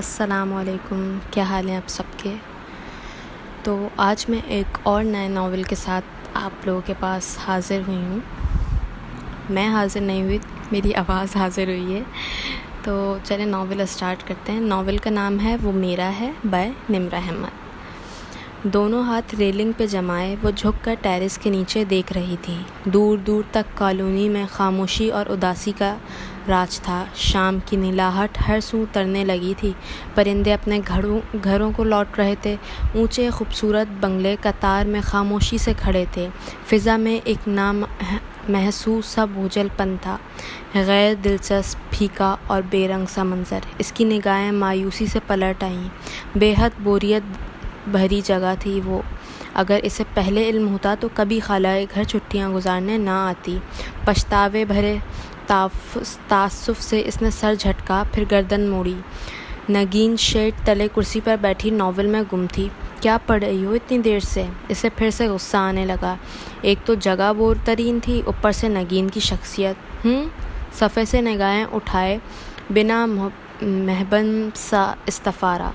السلام علیکم، کیا حال ہیں آپ سب کے؟ تو آج میں ایک اور نئے ناول کے ساتھ آپ لوگوں کے پاس حاضر ہوئی ہوں۔ میں حاضر نہیں ہوئی، میری آواز حاضر ہوئی ہے۔ تو چلیں ناول اسٹارٹ کرتے ہیں۔ ناول کا نام ہے وہ میرا ہے بائے نمرہ احمد۔ دونوں ہاتھ ریلنگ پہ جمائے وہ جھک کر ٹیرس کے نیچے دیکھ رہی تھی۔ دور دور تک کالونی میں خاموشی اور اداسی کا راج تھا۔ شام کی نیلاہٹ ہر سو ترنے لگی تھی۔ پرندے اپنے گھروں کو لوٹ رہے تھے۔ اونچے خوبصورت بنگلے قطار میں خاموشی سے کھڑے تھے۔ فضا میں ایک محسوس سا بوجھل پن تھا، غیر دلچسپ، پھیکا اور بے رنگ سا منظر۔ اس کی نگاہیں مایوسی سے پلٹ آئیں۔ بے حد بوریت بھری جگہ تھی وہ۔ اگر اسے پہلے علم ہوتا تو کبھی خالہ گھر چھٹیاں گزارنے نہ آتی۔ پچھتاوے بھرے تعصب سے اس نے سر جھٹکا، پھر گردن موڑی۔ نگین شیڈ تلے کرسی پر بیٹھی ناول میں گم تھی۔ کیا پڑھ رہی ہو اتنی دیر سے؟ اسے پھر سے غصہ آنے لگا۔ ایک تو جگہ بور ترین تھی، اوپر سے نگین کی شخصیت۔ صفحے سے نگاہیں اٹھائے بنا محبن سا استفارہ۔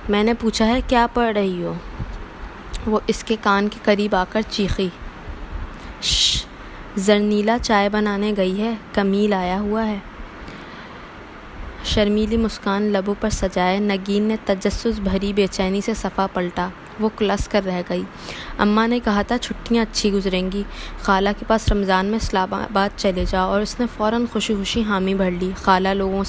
میں نے پوچھا ہے کیا پڑھ رہی ہو؟ وہ اس کے کان کے قریب آ کر چیخی۔ زرنیلا چائے بنانے گئی ہے، کمیل آیا ہوا ہے۔ شرمیلی مسکان لبوں پر سجائے نگین نے تجسس بھری بے چینی سے صفحہ پلٹا۔ وہ کلس کر رہ گئی۔ اماں نے کہا تھا چھٹیاں اچھی گزریں گی، خالہ کے پاس رمضان میں اسلام آباد چلے جاؤ، اور اس نے فوراً خوشی خوشی حامی بھر لی۔ خالہ لوگوں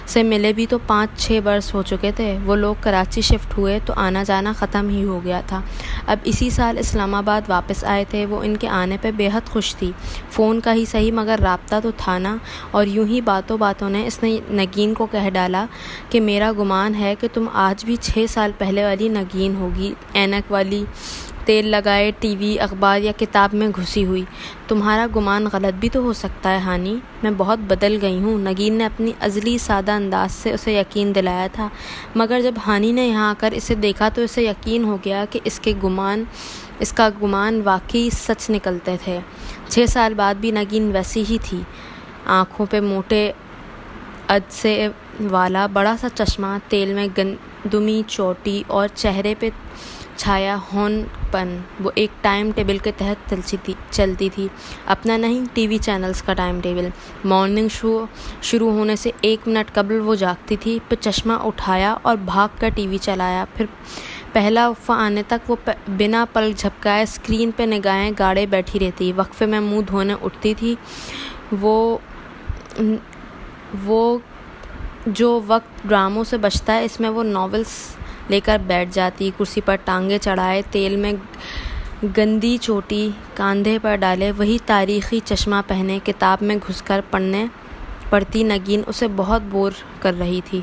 سے ملے بھی تو 5-6 برس ہو چکے تھے۔ وہ لوگ کراچی شفٹ ہوئے تو آنا جانا ختم ہی ہو گیا تھا۔ اب اسی سال اسلام آباد واپس آئے تھے۔ وہ ان کے آنے پہ بے حد خوش تھی۔ فون کا ہی صحیح مگر رابطہ تو تھا نا۔ اور یوں ہی باتوں باتوں نے اس نے نگین کو کہہ ڈالا کہ میرا گمان ہے کہ تم آج بھی 6 سال پہلے والی نگین ہوگی، اینک والی، تیل لگائے ٹی وی، اخبار یا کتاب میں گھسی ہوئی۔ تمہارا گمان غلط بھی تو ہو سکتا ہے ہانی، میں بہت بدل گئی ہوں۔ نگین نے اپنی ازلی سادہ انداز سے اسے یقین دلایا تھا، مگر جب ہانی نے یہاں آ کر اسے دیکھا تو اسے یقین ہو گیا کہ اس کا گمان واقعی سچ نکلتے تھے۔ 6 سال بعد بھی نگین ویسی ہی تھی۔ آنکھوں پہ موٹے عدسے والا بڑا سا چشمہ، تیل میں گندمی چوٹی، اور چہرے پہ چھایا ہون پن۔ وہ ایک ٹائم ٹیبل کے تحت چلتی تھی، اپنا نہیں، ٹی وی چینلز کا ٹائم ٹیبل۔ مارننگ شو شروع ہونے سے 1 منٹ قبل وہ جاگتی تھی، پھر چشمہ اٹھایا اور بھاگ کر ٹی وی چلایا، پھر پہلا وقفہ آنے تک وہ بنا پلک جھپکائے اسکرین پہ نگاہیں گاڑے بیٹھی رہتی۔ وقفے میں منہ دھونے اٹھتی تھی۔ وہ جو وقت ڈراموں سے بچتا ہے اس میں وہ ناولز لے کر بیٹھ جاتی، کرسی پر ٹانگیں چڑھائے، تیل میں گندی چوٹی کاندھے پر ڈالے، وہی تاریخی چشمہ پہنے کتاب میں گھس کر پڑھتی۔ نگین اسے بہت بور کر رہی تھی۔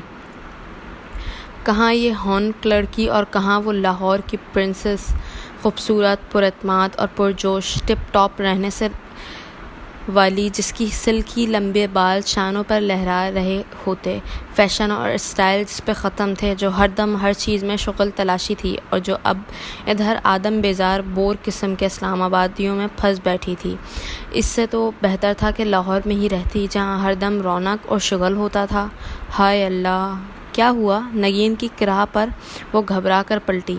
کہاں یہ ہانک لڑکی اور کہاں وہ لاہور کی پرنسس، خوبصورت، پراعتماد اور پرجوش، ٹپ ٹاپ رہنے سے والی، جس کی سلکی لمبے بال شانوں پر لہرا رہے ہوتے، فیشن اور اسٹائل جس پہ ختم تھے، جو ہر دم ہر چیز میں شغل تلاشی تھی، اور جو اب ادھر آدم بیزار بور قسم کے اسلام آبادیوں میں پھنس بیٹھی تھی۔ اس سے تو بہتر تھا کہ لاہور میں ہی رہتی، جہاں ہر دم رونق اور شغل ہوتا تھا۔ ہائے اللہ، کیا ہوا؟ نگین کی کرہ پر وہ گھبرا کر پلٹی۔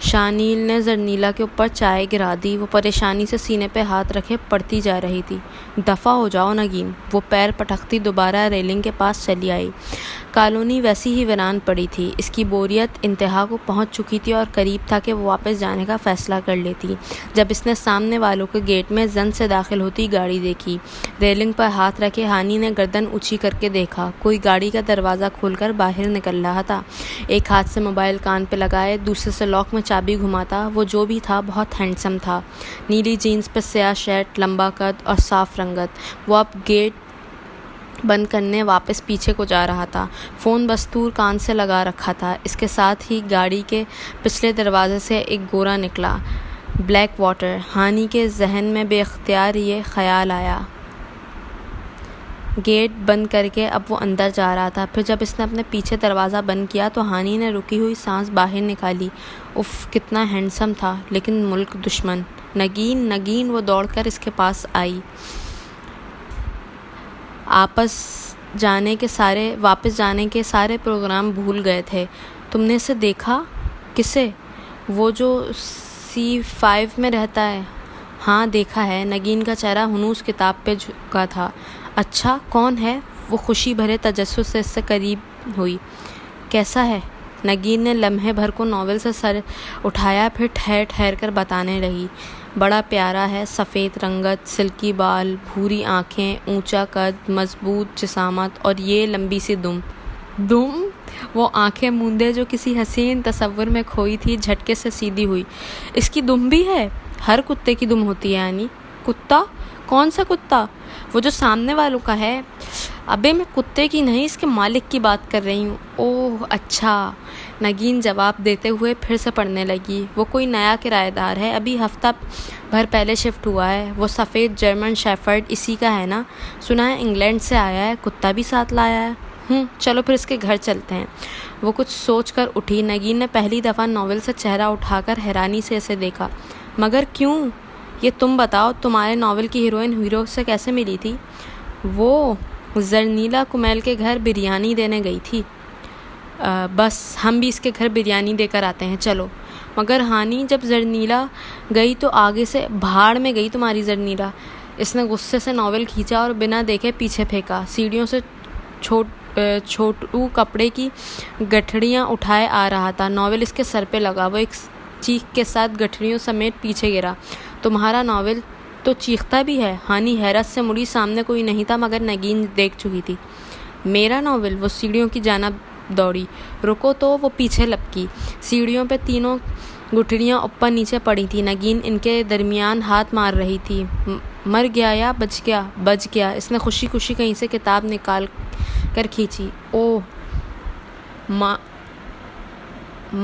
شانیل نے زرنیلا کے اوپر چائے گرا دی۔ وہ پریشانی سے سینے پہ ہاتھ رکھے پڑھتی جا رہی تھی۔ دفع ہو جاؤ نگین۔ وہ پیر پٹکتی دوبارہ ریلنگ کے پاس چلی آئی۔ کالونی ویسی ہی ویران پڑی تھی۔ اس کی بوریت انتہا کو پہنچ چکی تھی اور قریب تھا کہ وہ واپس جانے کا فیصلہ کر لیتی، جب اس نے سامنے والوں کے گیٹ میں زن سے داخل ہوتی گاڑی دیکھی۔ ریلنگ پر ہاتھ رکھے ہانی نے گردن اونچی کر کے دیکھا۔ کوئی گاڑی کا دروازہ کھول کر باہر نکل رہا تھا۔ ایک ہاتھ سے موبائل کان پہ لگائے، دوسرے سے لاک میں چابی گھماتا۔ وہ جو بھی تھا بہت ہینڈسم تھا، نیلی جینز پہ سیاہ شرٹ، لمبا قد اور صاف رنگت۔ وہ اب گیٹ بند کرنے واپس پیچھے کو جا رہا تھا۔ فون بستور کان سے لگا رکھا تھا۔ اس کے ساتھ ہی گاڑی کے پچھلے دروازے سے ایک گورا نکلا، بلیک واٹر۔ ہانی کے ذہن میں بے اختیار یہ خیال آیا۔ گیٹ بند کر کے اب وہ اندر جا رہا تھا۔ پھر جب اس نے اپنے پیچھے دروازہ بند کیا تو ہانی نے رکی ہوئی سانس باہر نکالی۔ اف، کتنا ہینڈسم تھا، لیکن ملک دشمن۔ نگین وہ دوڑ کر اس کے پاس آئی۔ آپس واپس جانے کے سارے پروگرام بھول گئے تھے۔ تم نے اسے دیکھا؟ کسے؟ وہ جو C5 میں رہتا ہے۔ ہاں دیکھا ہے۔ نگین کا چہرہ ہنوز کتاب پہ جھکا تھا۔ اچھا، کون ہے؟ وہ خوشی بھرے تجسس سے اس سے قریب ہوئی۔ کیسا ہے؟ نگین نے لمحے بھر کو ناول سے سر اٹھایا، پھر ٹھہر ٹھہر کر بتانے لگی۔ بڑا پیارا ہے، سفید رنگت، سلکی بال، بھوری آنکھیں، اونچا قد، مضبوط جسامت اور یہ لمبی سی دم۔ دم؟ وہ آنکھیں موندے جو کسی حسین تصور میں کھوئی تھی جھٹکے سے سیدھی ہوئی۔ اس کی دم بھی ہے؟ ہر کتے کی دم ہوتی ہے یعنی؟ کتا؟ کون سا کتا؟ وہ جو سامنے والوں کا ہے۔ ابے میں کتے کی نہیں، اس کے مالک کی بات کر رہی ہوں۔ اوہ اچھا۔ نگین جواب دیتے ہوئے پھر سے پڑھنے لگی۔ وہ کوئی نیا کرایہ دار ہے، ابھی ہفتہ بھر پہلے شفٹ ہوا ہے۔ وہ سفید جرمن شیفرڈ اسی کا ہے نا؟ سنا ہے انگلینڈ سے آیا ہے، کتا بھی ساتھ لایا ہے۔ چلو پھر اس کے گھر چلتے ہیں۔ وہ کچھ سوچ کر اٹھی۔ نگین نے پہلی دفعہ ناول سے چہرہ اٹھا کر حیرانی سے اسے دیکھا۔ مگر کیوں؟ یہ تم بتاؤ، تمہارے ناول کی ہیروئن ہیرو سے کیسے ملی تھی؟ وہ زرنیلا کمیل کے گھر بریانی دینے گئی تھی۔ بس ہم بھی اس کے گھر بریانی دے کر آتے ہیں، چلو۔ مگر ہانی، جب زرنیلا گئی تو آگے سے بھاڑ میں گئی تمہاری زرنیلا۔ اس نے غصے سے ناول کھینچا اور بنا دیکھے پیچھے پھینکا۔ سیڑھیوں سے چھوٹو کپڑے کی گٹھڑیاں اٹھائے آ رہا تھا۔ ناول اس کے سر پہ لگا۔ وہ ایک چیخ کے ساتھ گٹھڑیوں سمیت پیچھے گرا۔ تمہارا ناول تو چیختا بھی ہے۔ ہانی حیرت سے مڑی۔ سامنے کوئی نہیں تھا مگر نگین دیکھ چکی تھی۔ میرا ناول؟ وہ سیڑھیوں کی جانب دوڑی۔ رکو تو، وہ پیچھے لپکی۔ سیڑھیوں پہ تینوں گٹھڑیاں اوپر نیچے پڑی تھیں۔ نگین ان کے درمیان ہاتھ مار رہی تھی۔ مر گیا یا بچ گیا؟ بچ گیا۔ اس نے خوشی خوشی کہیں سے کتاب نکال کر کھینچی۔ اوہ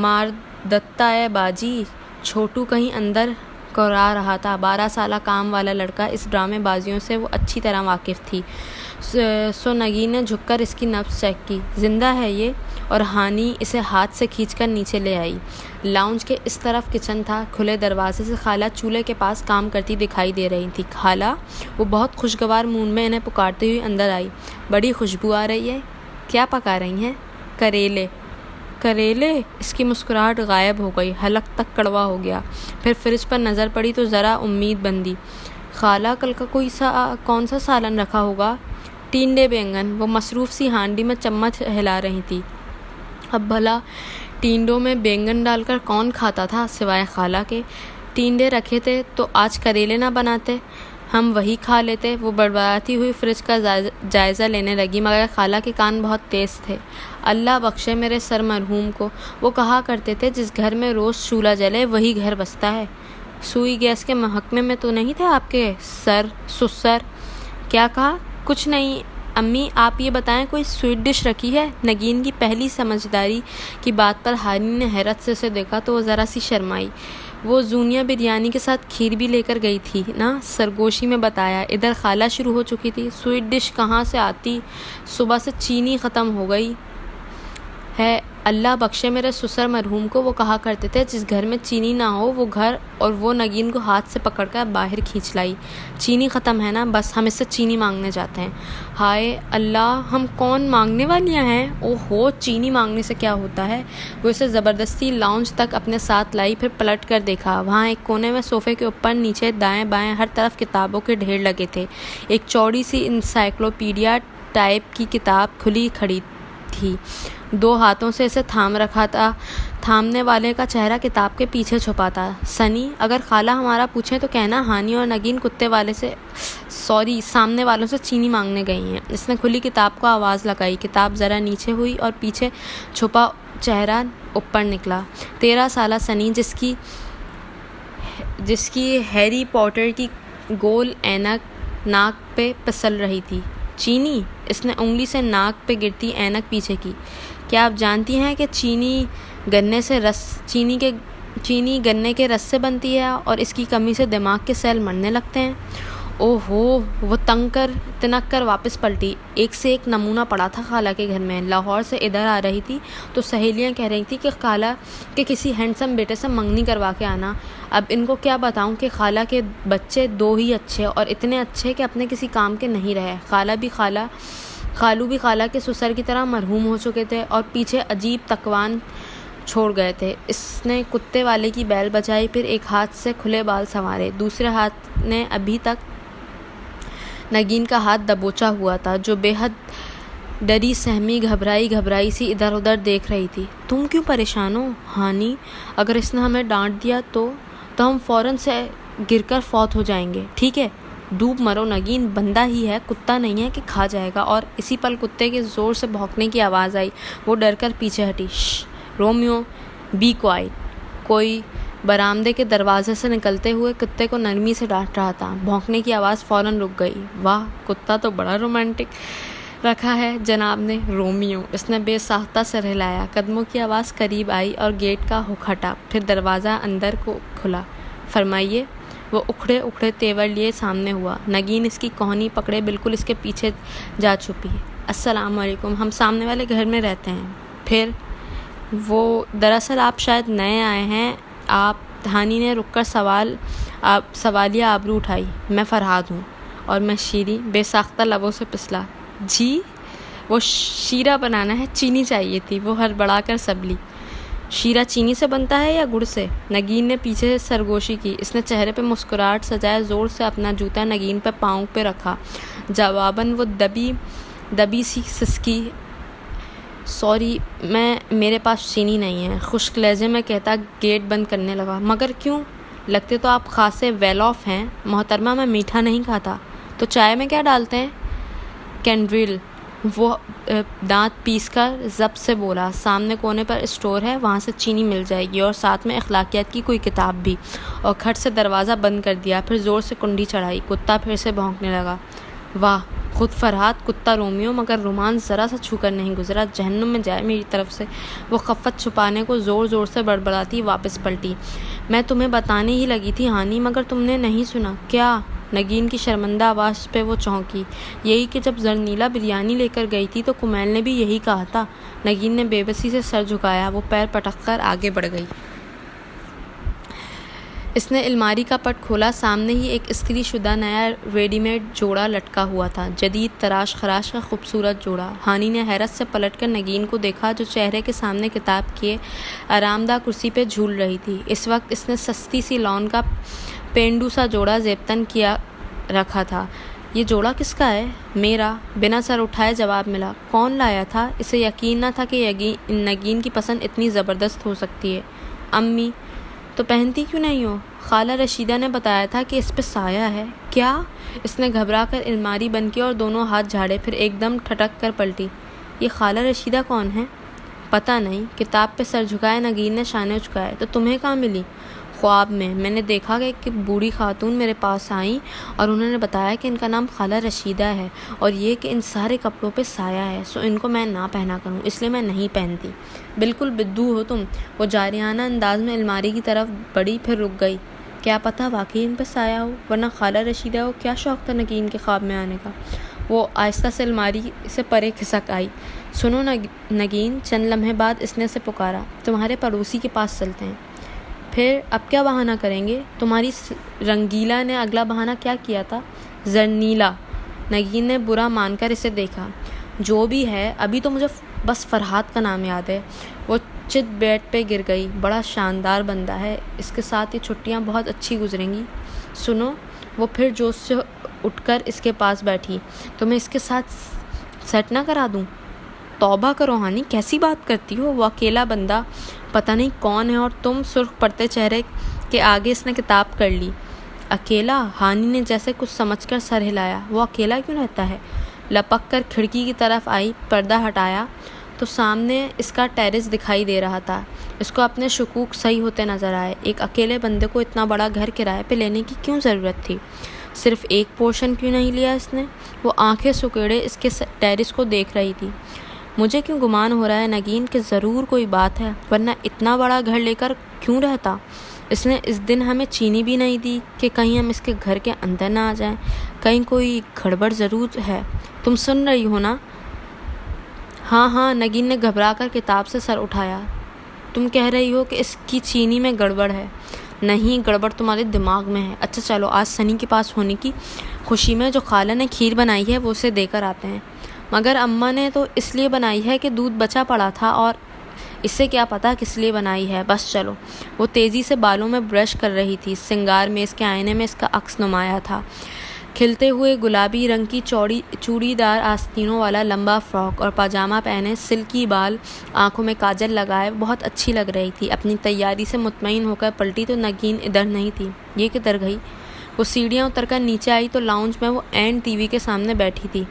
ماردتا ہے باجی۔ چھوٹو کہیں اندر کرا رہا تھا۔ 12 سالہ کام والا لڑکا۔ اس ڈرامے بازیوں سے وہ اچھی طرح واقف تھی۔ سو نگین نے جھک کر اس کی نبض چیک کی۔ زندہ ہے یہ؟ اور ہانی اسے ہاتھ سے کھینچ کر نیچے لے آئی۔ لاؤنج کے اس طرف کچن تھا۔ کھلے دروازے سے خالہ چولہے کے پاس کام کرتی دکھائی دے رہی تھی۔ خالہ؟ وہ بہت خوشگوار مون میں انہیں پکارتے ہوئے اندر آئی۔ بڑی خوشبو آ رہی ہے۔ کیا پکا رہی ہیں؟ کریلے۔ کریلے؟ اس کی مسکراہٹ غائب ہو گئی۔ حلق تک کڑوا ہو گیا۔ پھر فریج پر نظر پڑی تو ذرا امید بندی۔ خالہ کل کا کون سا سالن رکھا ہوگا؟ ٹینڈے بینگن۔ وہ مصروف سی ہانڈی میں چمچ ہلا رہی تھی۔ اب بھلا ٹینڈوں میں بینگن ڈال کر کون کھاتا تھا سوائے خالہ کے؟ ٹینڈے رکھے تھے تو آج کریلے نہ بناتے، ہم وہی کھا لیتے۔ وہ بڑبڑاتی ہوئی فریج کا جائزہ لینے لگی مگر خالہ کے کان بہت تیز تھے۔ اللہ بخشے میرے سر مرحوم کو، وہ کہا کرتے تھے جس گھر میں روز چولہا جلے وہی گھر بستا ہے۔ سوئی گیس کے محکمے میں تو نہیں تھے آپ کے سر سسر؟ کیا کہا؟ کچھ نہیں امی، آپ یہ بتائیں کوئی سویٹ ڈش رکھی ہے؟ نگین کی پہلی سمجھداری کی بات پر ہانی نے حیرت سے اسے دیکھا تو وہ ذرا سی شرمائی۔ وہ زونیا بریانی کے ساتھ کھیر بھی لے کر گئی تھی نا، سرگوشی میں بتایا۔ ادھر خالہ شروع ہو چکی تھی۔ سویٹ ڈش کہاں سے آتی، صبح سے چینی ختم ہو گئی ہے۔ اللہ بخشے میرے سسر مرحوم کو، وہ کہا کرتے تھے جس گھر میں چینی نہ ہو وہ گھر، اور وہ نگین کو ہاتھ سے پکڑ کر باہر کھینچ لائی۔ چینی ختم ہے نا، بس ہم اس سے چینی مانگنے جاتے ہیں۔ ہائے اللہ، ہم کون مانگنے والیاں ہیں؟ اوہو، چینی مانگنے سے کیا ہوتا ہے؟ وہ اسے زبردستی لاؤنج تک اپنے ساتھ لائی، پھر پلٹ کر دیکھا۔ وہاں ایک کونے میں صوفے کے اوپر نیچے دائیں بائیں ہر طرف کتابوں کے ڈھیر لگے تھے۔ ایک چوڑی سی انسائکلوپیڈیا ٹائپ کی کتاب کھلی کھڑی تھی۔ دو ہاتھوں سے اسے تھام رکھا تھا۔ تھامنے والے کا چہرہ کتاب کے پیچھے چھپا تھا۔ سنی، اگر خالہ ہمارا پوچھیں تو کہنا ہانی اور نگین سامنے والوں سے چینی مانگنے گئی ہیں۔ اس نے کھلی کتاب کو آواز لگائی۔ کتاب ذرا نیچے ہوئی اور پیچھے چھپا چہرہ اوپر نکلا۔ 13 سالہ سنی، جس کی ہیری پوٹر کی گول اینک ناک پہ پسل رہی تھی۔ چینی؟ اس نے انگلی سے ناک پہ گرتی اینک پیچھے کی۔ کیا آپ جانتی ہیں کہ چینی گنے کے رس سے بنتی ہے اور اس کی کمی سے دماغ کے سیل مرنے لگتے ہیں؟ اوہو، وہ تنک کر واپس پلٹی۔ ایک سے ایک نمونہ پڑا تھا خالہ کے گھر میں۔ لاہور سے ادھر آ رہی تھی تو سہیلیاں کہہ رہی تھی کہ خالہ کے کسی ہینڈسم بیٹے سے منگنی کروا کے آنا۔ اب ان کو کیا بتاؤں کہ خالہ کے بچے 2 ہی اچھے، اور اتنے اچھے کہ اپنے کسی کام کے نہیں رہے۔ خالہ بھی خالو بھی خالہ کے سسر کی طرح مرحوم ہو چکے تھے اور پیچھے عجیب تکوان چھوڑ گئے تھے۔ اس نے کتے والے کی بیل بجائی، پھر ایک ہاتھ سے کھلے بال سنوارے، دوسرے ہاتھ نے ابھی تک نگین کا ہاتھ دبوچا ہوا تھا، جو بے حد ڈری سہمی گھبرائی سی ادھر ادھر دیکھ رہی تھی۔ تم کیوں پریشان ہو ہانی؟ اگر اس نے ہمیں ڈانٹ دیا تو ہم فوراً سے گر کر فوت ہو جائیں گے، ٹھیک ہے؟ ڈوب مرو نگین، بندہ ہی ہے، کتا نہیں ہے کہ کھا جائے گا۔ اور اسی پل کتے کے زور سے بھونکنے کی آواز آئی۔ وہ ڈر کر پیچھے ہٹی۔ Romeo be quiet. کوئی برآمدے کے دروازے سے نکلتے ہوئے کتے کو نرمی سے ڈانٹ رہا تھا۔ بھونکنے کی آواز فوراً رک گئی۔ واہ، کتا تو بڑا رومانٹک رکھا ہے جناب نے۔ رومیو، اس نے بے ساختہ سر ہلایا۔ قدموں کی آواز قریب آئی اور گیٹ کا ہک ہٹا، پھر دروازہ اندر کو کھلا۔ فرمائیے۔ وہ اکھڑے تیور لیے سامنے ہوا۔ نگین اس کی کوہنی پکڑے بالکل اس کے پیچھے جا چھپی۔ السلام علیکم، ہم سامنے والے گھر میں رہتے ہیں۔ پھر وہ دراصل آپ شاید نئے آئے ہیں۔ آپ ہانی نے رک کر سوالیہ آبرو اٹھائی۔ میں فرحاد ہوں۔ اور میں شیریں، بے ساختہ لبوں سے پسلا۔ جی؟ وہ شیرہ بنانا ہے، چینی چاہیے تھی۔ وہ ہڑبڑا کر سنبھلی۔ شیرہ چینی سے بنتا ہے یا گڑ سے؟ نگین نے پیچھے سے سرگوشی کی۔ اس نے چہرے پہ مسکراہٹ سجائے زور سے اپنا جوتا نگین پہ پاؤں پہ رکھا۔ جواباً وہ دبی سی سسکی۔ سوری، میرے پاس چینی نہیں ہے، خشک لہجے میں کہتا گیٹ بند کرنے لگا۔ مگر کیوں؟ لگتے تو آپ خاصے ویل آف ہیں۔ محترمہ، میں میٹھا نہیں کھاتا۔ تو چائے میں کیا ڈالتے ہیں؟ کینڈرل۔ وہ دانت پیس کر ضبط سے بولا۔ سامنے کونے پر اسٹور ہے، وہاں سے چینی مل جائے گی، اور ساتھ میں اخلاقیات کی کوئی کتاب بھی۔ اور کھٹ سے دروازہ بند کر دیا، پھر زور سے کنڈی چڑھائی۔ کتا پھر سے بھونکنے لگا۔ واہ، خود فرحاد کتا رومیو، مگر رومانس ذرا سا چھو کر نہیں گزرا۔ جہنم میں جائے میری طرف سے۔ وہ خفت چھپانے کو زور سے بڑبڑاتی واپس پلٹی۔ میں تمہیں بتانے ہی لگی تھی ہانی، مگر تم نے نہیں سنا۔ کیا؟ نگین کی شرمندہ آواز پہ وہ چونکی۔ یہی کہ جب زرنیلا بریانی لے کر گئی تھی تو کمیل نے بھی یہی کہا تھا۔ نگین نے بے بسی سے سر جھکایا۔ وہ پیر پٹک کر آگے بڑھ گئی۔ اس نے الماری کا پٹ کھولا۔ سامنے ہی ایک استری شدہ نیا ریڈی میڈ جوڑا لٹکا ہوا تھا، جدید تراش خراش کا خوبصورت جوڑا۔ ہانی نے حیرت سے پلٹ کر نگین کو دیکھا، جو چہرے کے سامنے کتاب کیے آرام دہ کرسی پہ جھول رہی تھی۔ اس وقت اس نے سستی سی لون کا پینڈو سا جوڑا زیبتن کیا رکھا تھا۔ یہ جوڑا کس کا ہے؟ میرا، بنا سر اٹھائے جواب ملا۔ کون لایا تھا؟ اسے یقین نہ تھا کہ نگین کی پسند اتنی زبردست ہو سکتی ہے۔ امی۔ تو پہنتی کیوں نہیں ہو؟ خالہ رشیدہ نے بتایا تھا کہ اس پہ سایہ ہے۔ کیا؟ اس نے گھبرا کر الماری بند کی اور دونوں ہاتھ جھاڑے، پھر ایک دم ٹھٹک کر پلٹی۔ یہ خالہ رشیدہ کون ہے؟ پتہ نہیں۔ کتاب پہ سر جھکائے نگین نے شانے اچکائے۔ تو تمہیں کہاں ملی؟ خواب میں نے دیکھا کہ ایک بوڑھی خاتون میرے پاس آئیں اور انہوں نے بتایا کہ ان کا نام خالہ رشیدہ ہے، اور یہ کہ ان سارے کپڑوں پہ سایہ ہے، سو ان کو میں نہ پہنا کروں، اس لیے میں نہیں پہنتی۔ بالکل بدو ہو تم۔ وہ جارحانہ انداز میں الماری کی طرف بڑھی، پھر رک گئی۔ کیا پتہ واقعی ان پہ سایہ ہو، ورنہ خالہ رشیدہ کو کیا شوق تھا نگین کے خواب میں آنے کا۔ وہ آہستہ سے الماری سے پرے کھسک آئی۔ سنو نگین، چند لمحے بعد اس نے اسے پکارا، تمہارے پڑوسی کے پاس چلتے ہیں۔ پھر اب کیا بہانہ کریں گے؟ تمہاری رنگیلا نے اگلا بہانہ کیا کیا تھا؟ زرنیلا۔ نگین نے برا مان کر اسے دیکھا۔ جو بھی ہے، ابھی تو مجھے بس فرحاد کا نام یاد ہے۔ وہ چت بیڈ پہ گر گئی۔ بڑا شاندار بندہ ہے، اس کے ساتھ یہ چھٹیاں بہت اچھی گزریں گی۔ سنو، وہ پھر جوش سے اٹھ کر اس کے پاس بیٹھی، تمہیں اس کے ساتھ سیٹ نہ کرا دوں؟ توبہ کرو ہانی، کیسی بات کرتی ہو؟ وہ اکیلا بندہ پتہ نہیں کون ہے، اور تم؟ سرخ پڑتے چہرے کے آگے اس نے کتاب کر لی۔ اکیلا؟ ہانی نے جیسے کچھ سمجھ کر سر ہلایا۔ وہ اکیلا کیوں رہتا ہے؟ لپک کر کھڑکی کی طرف آئی، پردہ ہٹایا تو سامنے اس کا ٹیرس دکھائی دے رہا تھا۔ اس کو اپنے شکوک صحیح ہوتے نظر آئے۔ ایک اکیلے بندے کو اتنا بڑا گھر کرائے پہ لینے کی کیوں ضرورت تھی؟ صرف ایک پورشن کیوں نہیں لیا اس نے؟ وہ آنکھیں سکیڑے اس کے ٹیرس کو دیکھ رہی تھی۔ مجھے کیوں گمان ہو رہا ہے نگین کہ ضرور کوئی بات ہے، ورنہ اتنا بڑا گھر لے کر کیوں رہتا؟ اس نے اس دن ہمیں چینی بھی نہیں دی کہ کہیں ہم اس کے گھر کے اندر نہ آ جائیں۔ کہیں کوئی گڑبڑ ضرور ہے۔ تم سن رہی ہو نا؟ ہاں، نگین نے گھبرا کر کتاب سے سر اٹھایا۔ تم کہہ رہی ہو کہ اس کی چینی میں گڑبڑ ہے؟ نہیں، گڑبڑ تمہارے دماغ میں ہے۔ اچھا چلو، آج سنی کے پاس ہونے کی خوشی میں جو خالہ نے کھیر بنائی ہے وہ اسے دے کر آتے ہیں۔ مگر اماں نے تو اس لیے بنائی ہے کہ دودھ بچا پڑا تھا، اور اسے کیا پتا کس لیے بنائی ہے، بس چلو۔ وہ تیزی سے بالوں میں برش کر رہی تھی۔ سنگار میز کے آئینے میں اس کا عکس نمایاں تھا، کھلتے ہوئے گلابی رنگ کی چوڑی دار آستینوں والا لمبا فراک اور پاجامہ پہنے، سلکی بال، آنکھوں میں کاجل لگائے بہت اچھی لگ رہی تھی۔ اپنی تیاری سے مطمئن ہو کر پلٹی تو نگین ادھر نہیں تھی۔ یہ کدھر گئی؟ وہ سیڑھیاں اتر کر نیچے آئی تو لاؤنج میں وہ اینڈ ٹی وی کے سامنے بیٹھی تھی،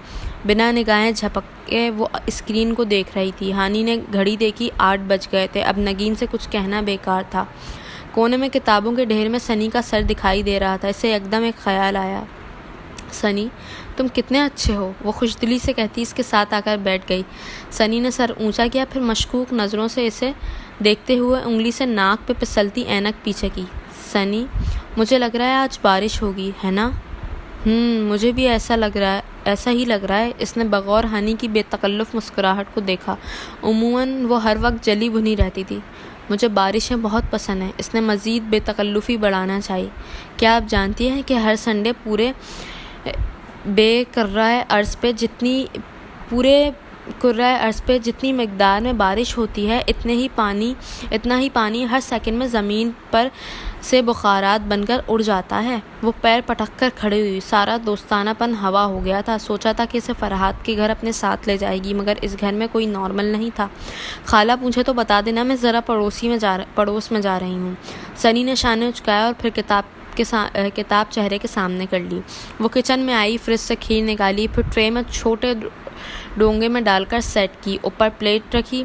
بنا نگاہیں جھپکے وہ اسکرین کو دیکھ رہی تھی۔ ہانی نے گھڑی دیکھی، 8 بج گئے تھے۔ اب نگین سے کچھ کہنا بیکار تھا۔ کونے میں کتابوں کے ڈھیر میں سنی کا سر دکھائی دے رہا تھا۔ اسے یکدم ایک خیال آیا، سنی تم کتنے اچھے ہو، وہ خوش دلی سے کہتی اس کے ساتھ آ کر بیٹھ گئی۔ سنی نے سر اونچا کیا، پھر مشکوک نظروں سے اسے دیکھتے ہوئے انگلی سے ناک پہ پسلتی اینک پیچھے کی۔ سنی مجھے لگ رہا ہے آج بارش ہوگی، ہے نا؟ مجھے بھی ایسا ہی لگ رہا ہے۔ اس نے بغور ہانی کی بے تکلف مسکراہٹ کو دیکھا۔ عموماً وہ ہر وقت جلی بھنی رہتی تھی۔ مجھے بارشیں بہت پسند ہیں۔ اس نے مزید بے تکلفی بڑھانا چاہی۔ کیا آپ جانتی ہیں کہ ہر سنڈے پورے کرۂ ارض پہ جتنی مقدار میں بارش ہوتی ہے اتنا ہی پانی ہر سیکنڈ میں زمین پر سے بخارات بن کر اڑ جاتا ہے۔ وہ پیر پٹک کر کھڑی ہوئی، سارا دوستانہ پن ہوا ہو گیا تھا۔ سوچا تھا کہ اسے فرحات کے گھر اپنے ساتھ لے جائے گی، مگر اس گھر میں کوئی نارمل نہیں تھا۔ خالہ پوچھے تو بتا دینا میں ذرا پڑوس میں جا رہی ہوں۔ سنی نے شانے اچکایا اور پھر کتاب چہرے کے سامنے کر لی۔ وہ کچن میں آئی، فریج سے کھیر نکالی، پھر ٹرے میں چھوٹے ڈونگے میں ڈال کر سیٹ کی، اوپر پلیٹ رکھی،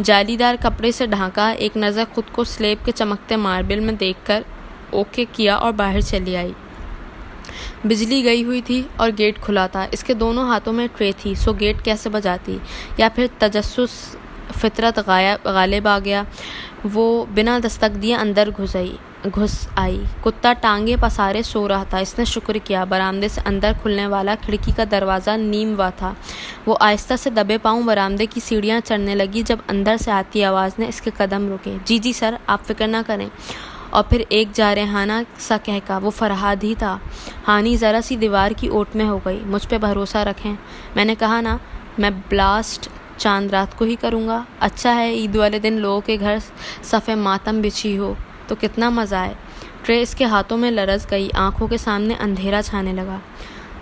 جالی دار کپڑے سے ڈھانکا، ایک نظر خود کو سلیب کے چمکتے ماربل میں دیکھ کر اوکے کیا اور باہر چلی آئی۔ بجلی گئی ہوئی تھی اور گیٹ کھلا تھا۔ اس کے دونوں ہاتھوں میں ٹرے تھی، سو گیٹ کیسے بجاتی؟ یا پھر تجسس فطرت غالب آ گیا؟ وہ بنا دستک دیے اندر گھس آئی۔ کتا ٹانگیں پسارے سو رہا تھا۔ اس نے شکر کیا، برآمدے سے اندر کھلنے والا کھڑکی کا دروازہ نیم وا تھا۔ وہ آہستہ سے دبے پاؤں برآمدے کی سیڑھیاں چڑھنے لگی جب اندر سے آتی آواز نے اس کے قدم روکے۔ جی سر، آپ فکر نہ کریں۔ اور پھر ایک جارحانہ سا کہکا، وہ فرحاد ہی تھا۔ ہانی ذرا سی دیوار کی اوٹ میں ہو گئی۔ مجھ پہ بھروسہ رکھیں، میں نے کہا نا، میں بلاسٹ چاند رات کو ہی کروں گا۔ اچھا ہے عید والے دن لوگوں کے گھر صفِ ماتم بچھی ہو تو کتنا مزہ آئے۔ ٹرے اس کے ہاتھوں میں لرز گئی، آنکھوں کے سامنے اندھیرا چھانے لگا۔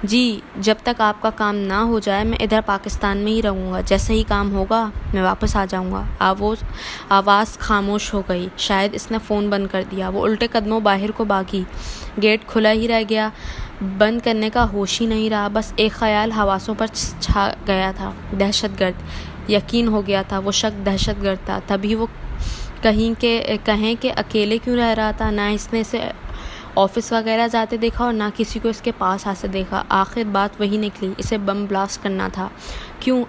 جی، جب تک آپ کا کام نہ ہو جائے میں ادھر پاکستان میں ہی رہوں گا، جیسے ہی کام ہوگا میں واپس آ جاؤں گا۔ آواز خاموش ہو گئی، شاید اس نے فون بند کر دیا۔ وہ الٹے قدموں باہر کو بھاگی، گیٹ کھلا ہی رہ گیا، بند کرنے کا ہوش ہی نہیں رہا۔ بس ایک خیال حواسوں پر چھا گیا تھا، دہشت گرد۔ یقین ہو گیا تھا وہ شخص دہشت گرد تھا، تبھی وہ کہیں کہ اکیلے کیوں رہ رہا تھا۔ نہ اس نے اسے آفس وغیرہ جاتے دیکھا اور نہ کسی کو اس کے پاس آتے دیکھا۔ آخر بات وہی نکلی، اسے بم بلاسٹ کرنا تھا۔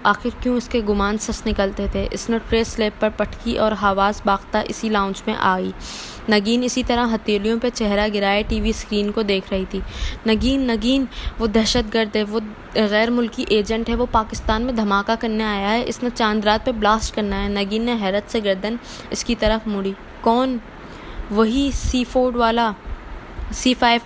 آخر کیوں اس کے گمان سچ نکلتے تھے؟ اس نے ٹرے سلیب پر پٹکی اور حواس باختہ اسی لاؤنج میں آئی۔ نگین اسی طرح ہتھیلیوں پہ چہرہ گرائے ٹی وی اسکرین کو دیکھ رہی تھی۔ نگین، وہ دہشت گرد ہے، وہ غیر ملکی ایجنٹ ہے، وہ پاکستان میں دھماکہ کرنے آیا ہے، اس نے چاند رات پہ بلاسٹ کرنا ہے۔ نگین نے حیرت سے گردن اس کی طرف موڑی۔ کون؟ وہی C5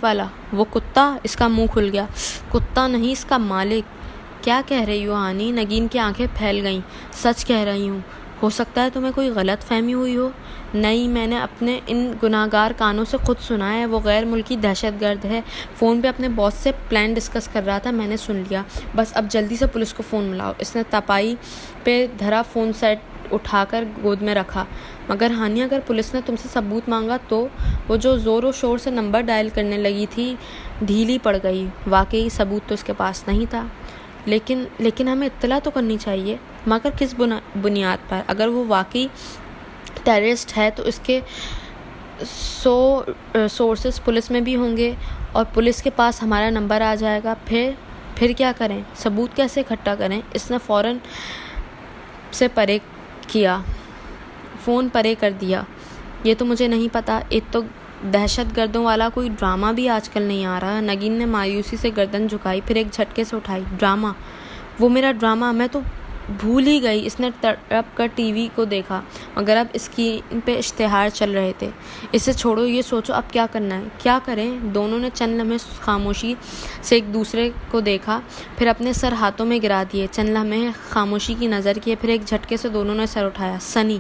والا، وہ کتا؟ اس کا منہ کھل گیا۔ کتا نہیں، اس کا مالک۔ کیا کہہ رہی ہو ہانی؟ نگین کی آنکھیں پھیل گئیں۔ سچ کہہ رہی ہوں، ہو سکتا ہے تمہیں کوئی غلط فہمی ہوئی ہو۔ نہیں، میں نے اپنے ان گناہگار کانوں سے خود سنا ہے، وہ غیر ملکی دہشت گرد ہے، فون پہ اپنے باس سے پلان ڈسکس کر رہا تھا، میں نے سن لیا۔ بس اب جلدی سے پولیس کو فون ملاؤ۔ اس نے تپائی پہ دھرا فون سیٹ اٹھا کر گود میں رکھا۔ مگر ہانی، اگر پولیس نے تم سے ثبوت مانگا تو؟ وہ جو زور و شور سے نمبر ڈائل کرنے لگی تھی ڈھیلی پڑ گئی۔ واقعی ثبوت تو اس کے پاس نہیں تھا، لیکن ہمیں اطلاع تو کرنی چاہیے۔ مگر کس بنیاد پر؟ اگر وہ واقعی ٹیررسٹ ہے تو اس کے سورسز پولیس میں بھی ہوں گے اور پولیس کے پاس ہمارا نمبر آ جائے گا۔ پھر کیا کریں؟ ثبوت کیسے اکٹھا کریں؟ اس نے فوراً سے فون پرے کر دیا۔ یہ تو مجھے نہیں پتا، ایک تو دہشت گردوں والا کوئی ڈرامہ بھی آج کل نہیں آ رہا۔ نگین نے مایوسی سے گردن جھکائی، پھر ایک جھٹکے سے اٹھائی۔ ڈرامہ؟ وہ میرا ڈرامہ؟ میں تو بھول ہی گئی. اس نے تڑپ کر ٹی وی کو دیکھا مگر اب اسکرین پہ اشتہار چل رہے تھے. اسے چھوڑو, یہ سوچو اب کیا کرنا ہے. کیا کریں؟ دونوں نے چند لمحے خاموشی سے ایک دوسرے کو دیکھا, پھر اپنے سر ہاتھوں میں گرا دیے. چند لمحے خاموشی کی نظر کیے, پھر ایک جھٹکے سے دونوں نے سر اٹھایا. سنی,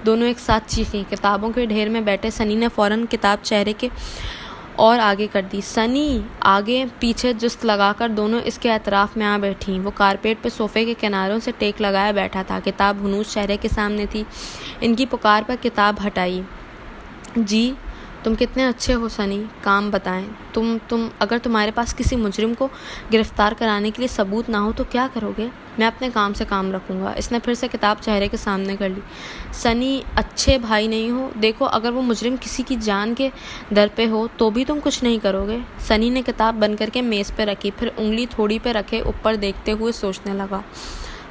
دونوں ایک ساتھ چیخیں. کتابوں کے ڈھیر میں بیٹھے سنی نے فوراً کتاب چہرے کے اور آگے کر دی. سنی, آگے پیچھے جست لگا کر دونوں اس کے اطراف میں آ بیٹھیں. وہ کارپیٹ پہ صوفے کے کناروں سے ٹیک لگایا بیٹھا تھا. کتاب ہنوز چہرے کے سامنے تھی. ان کی پکار پر کتاب ہٹائی. جی, تم کتنے اچھے ہو سنی. کام بتائیں. اگر تمہارے پاس کسی مجرم کو گرفتار کرانے کے لیے ثبوت نہ ہو تو کیا کرو گے؟ میں اپنے کام سے کام رکھوں گا. اس نے پھر سے کتاب چہرے کے سامنے کر لی. سنی, اچھے بھائی نہیں ہو. دیکھو, اگر وہ مجرم کسی کی جان کے در پہ ہو تو بھی تم کچھ نہیں کرو گے. سنی نے کتاب بند کر کے میز پہ رکھی, پھر انگلی تھوڑی پہ رکھے اوپر دیکھتے ہوئے سوچنے لگا.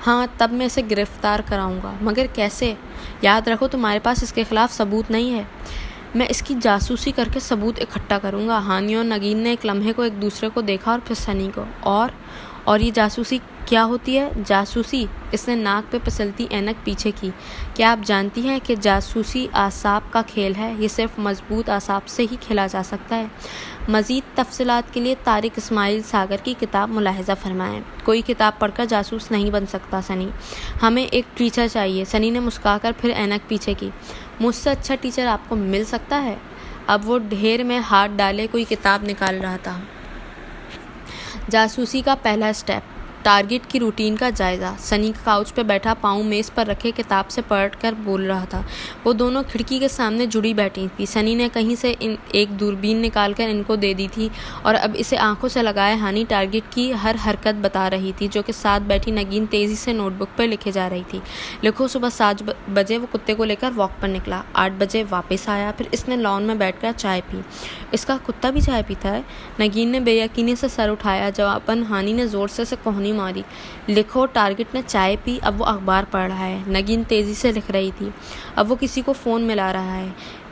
ہاں, تب میں اسے گرفتار کراؤں گا, مگر کیسے؟ یاد رکھو, تمہارے پاس اس کے خلاف ثبوت نہیں ہے. میں اس کی جاسوسی کر کے ثبوت اکٹھا کروں گا. ہانی اور نگین نے ایک لمحے کو ایک دوسرے کو دیکھا اور پھر سنی کو. اور یہ جاسوسی کیا ہوتی ہے؟ جاسوسی, اس نے ناک پہ پسلتی اینک پیچھے کی. کیا آپ جانتی ہیں کہ جاسوسی اعصاب کا کھیل ہے؟ یہ صرف مضبوط اعصاب سے ہی کھیلا جا سکتا ہے. مزید تفصیلات کے لیے طارق اسماعیل ساگر کی کتاب ملاحظہ فرمائیں. کوئی کتاب پڑھ کر جاسوس نہیں بن سکتا سنی. ہمیں ایک ٹیچر چاہیے. سنی نے مسکرا کر پھر اینک پیچھے کی. مجھ سے اچھا ٹیچر آپ کو مل سکتا ہے؟ اب وہ ڈھیر میں ہاتھ ڈالے کوئی کتاب نکال رہا تھا. جاسوسی کا پہلا سٹیپ, ٹارگٹ کی روٹین کا جائزہ. سنی کاؤچ پہ بیٹھا, پاؤں میز پر رکھے کتاب سے پلٹ کر بول رہا تھا. وہ دونوں کھڑکی کے سامنے جڑی بیٹھی تھی. سنی نے کہیں سے ایک دوربین نکال کر ان کو دے دی تھی اور اب اسے آنکھوں سے لگائے ہانی ٹارگٹ کی ہر حرکت بتا رہی تھی, جو کہ ساتھ بیٹھی نگین تیزی سے نوٹ بک پر لکھے جا رہی تھی. لکھو, صبح 7 بجے وہ کتے کو لے کر واک پر نکلا. 8 بجے واپس آیا. پھر اس نے لان میں بیٹھ کر چائے پی. اس کا کتا بھی چائے پیتا ہے؟ نگین نے بے یقینی سے سر اٹھایا. جواباً ہانی نے زور سے کوہنی ماری. لکھو, ٹارگٹ نے چائے پی, اب وہ اخبار پڑھ رہا ہے. نگین تیزی سے لکھ رہی تھی. اب وہ کسی کو فون ملا رہا ہے.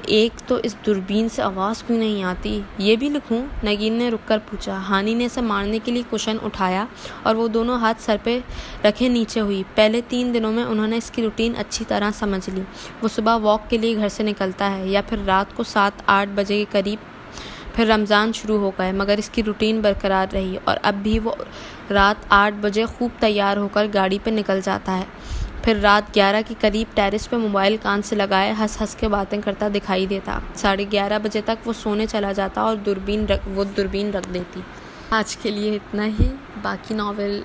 ایک تو اس دوربین سے آواز کیوں نہیں آتی؟ یہ بھی لکھوں؟ نگین نے رک کر پوچھا. ہانی نے اسے مارنے کے لیے کوشن اٹھایا اور وہ دونوں ہاتھ سر پہ رکھے نیچے ہوئی. پہلے 3 دنوں میں انہوں نے اس کی روٹین اچھی طرح سمجھ لی. وہ صبح واک کے لیے گھر سے نکلتا ہے یا پھر رات کو 7-8 بجے کے قریب. پھر رمضان شروع ہو گئے مگر اس کی روٹین برقرار رہی اور اب بھی وہ رات 8 بجے خوب تیار ہو کر گاڑی پہ نکل جاتا ہے. پھر رات 11 کے قریب ٹیرس پہ موبائل کان سے لگائے ہنس ہنس کے باتیں کرتا دکھائی دیتا. 11:30 بجے تک وہ سونے چلا جاتا اور دوربین رکھ دیتی. آج کے لیے اتنا ہی. باقی ناول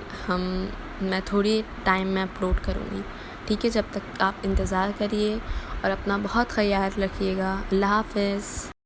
میں تھوڑی ٹائم میں اپلوڈ کروں گی. ٹھیک ہے, جب تک آپ انتظار کریے اور اپنا بہت خیال رکھیے گا. اللہ حافظ.